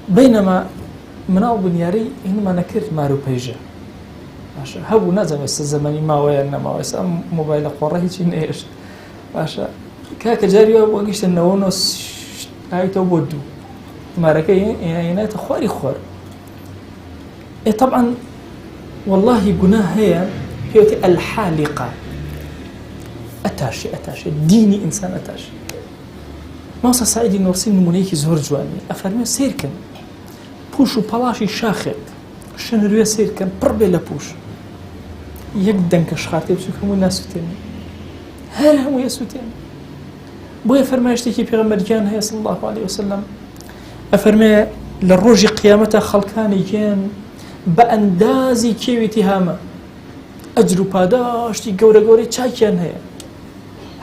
بينما مناو بنياري إنما نكرت مارو بيجا باشا هبو نازم الزمني ما ويا ما ويا موبايل قرة هيك إيش باشا كاك جاري أبو أجيش النونس هاي تودو ماركي يعني تخواري خوار طبعا والله جناه هي الحالقة أتاشي ديني إنسان أتاشي ماوسا سعيدي نورسين نمونيكي زهور جواني أفرمي سير كان بوش و پلاشی شاخێک شنروێ سیرکەن پڕ بێ لە پوش یەک دەنکە شخاتێ بچووک هەموو ناسووتێنێ هەر هەموو یەسووتێن بۆیە فەرمایشتێکی پێغەمبەرگیان هەیە صلی الله عليه وسلم ئەفەرمێ لە ڕۆژی قیامەتە خەڵکانی گێن بە ئەندازی کێوی تیهامە ئەجر و پاداشتی گەورە گەورەی چاکیان هەیە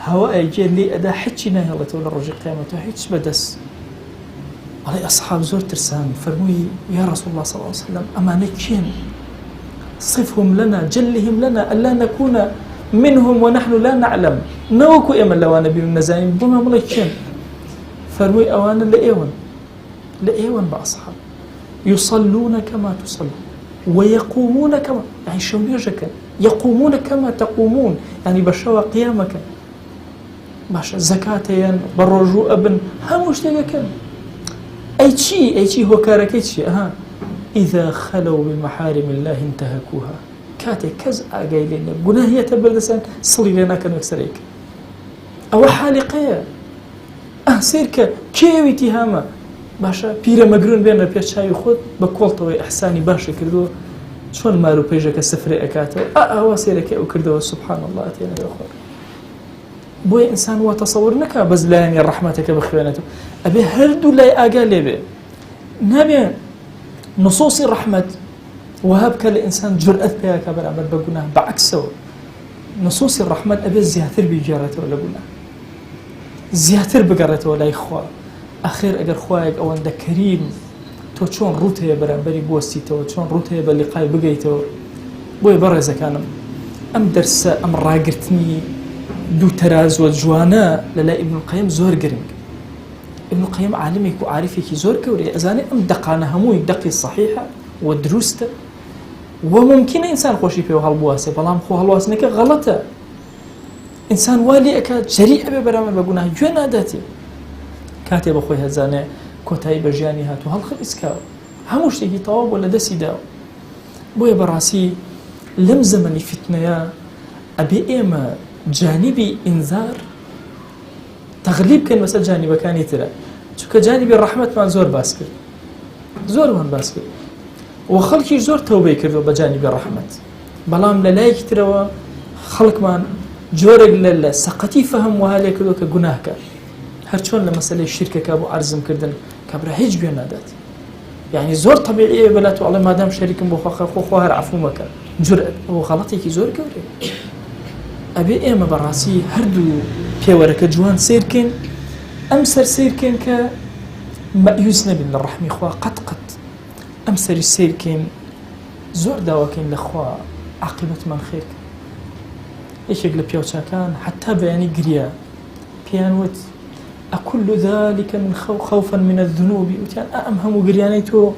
هەوا ئەیگێ لێ ئەدا حچی ناهێڵێتەوە لە ڕۆژی قیامەتە هیچ بەدەست علي أصحاب زور ترسان فرموي يا رسول الله صلى الله عليه وسلم أمانة كين صفهم لنا جلهم لنا ألا نكون منهم ونحن لا نعلم نوكو إما لو نبي النزايم بما ملكين فرموي أوانا لأيوان بأصحاب يصلون كما تصلون ويقومون كما يعني شون يجكن يقومون كما تقومون يعني بشوا قيامك باشا زكاتين بالرجوع ابن هموش تيجكن أي شيء هو كاركيتشي إذا خلوا بمحارم الله انتهكوها كاتي كز أجايلين جناهية تبردسان صلي لنا كانوا يكسريك أو حالقية سيرك كيوي تهامة باشا بيرا مقرون بينا بيش شاي خود بكولتوي إحساني باشا كردو شون مارو بيجاك السفري أكاتو سيرك أو كردو سبحان الله أتينا بأخر بوي إنسان هو تصور نكا بزلاني رحمتك بخوانته أبي هردو لا أقال لي نبي نصوص الرحمة وهبك الإنسان جرأة بها كبر عمل بقناه بعكسه نصوص الرحمة أبي زياتر بجارته ولا قناه زياتر بقرته ولا إخوة أخير أجر خواك أو عند كريم تو شون روته برانبري بوستيته وشون روته باللقاء بقيته بوي برز كانم أم درس أم راقرتني دو تراز وجوانا للا ابن القيم زور قرنق ابن القيم عالمك وعارفك زور كوري أزاني أم دقانا هموي دقي الصحيحة ودروسته وممكن إنسان خوشي فيه هالبواسة بلام خو هالبواسة نكا غلطة إنسان والي أكاد جريء ببرامل بقناه جوانا داتي كاتب أخوي هزاني كوتاي بجاني هاتو هالخل إسكاو هموش تيجي طواب ولا دسي داو بويا براسي لم زمني فتنيا أبي إيما جانبي إنذار تغليب كان مثل جانب كان يترى شو كجانب الرحمة ما زور باسكر زور من باسكر وخلقي زور توبة كردو بجانب الرحمة بلام للايك ترى خلق من جورق للا سقطي فهم وهالي كردو كجناه كار هرشون لمسألة الشركة كابو أرزم كردن كبر هيج بينادات يعني زور طبيعية بلاتو الله ما دام شريك بخوخوها رعفو مكان جرأة وغلطي كي زور كوري أبي إما براسي هردو بيورك جوان سيركن أمسر سيركن كمأيوز نبي للرحمة إخوة قد أمسر سيركن زور دواكن لأخوة عاقبة من خيرك إيش يقول بيوتشا كان حتى بياني قريا بيانوت أكل ذلك من خوفا من الذنوب وتيان أمهم قريانيتو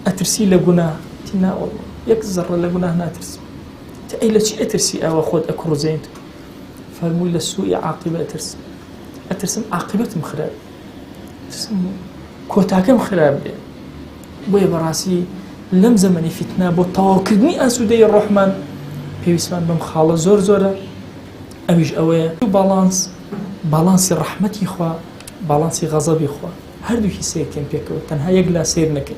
أترسي لقناه تنا والله يكزر لقناه ناترسي تأيلا شيء أترسي أو أخذ أكر زينتو فالمول للسوء عاقبة أترسم عاقبة مخراب أترسم كوتاكم خراب بويا براسي لم زمني فتنة بو تواكدني أسودي الرحمن بيوسمان بمخالة زور أميج أوي بالانس رحمتي إخوة بالانس غضبي إخوة هردو هي سير كم بيكو تنها يقلا سير نكي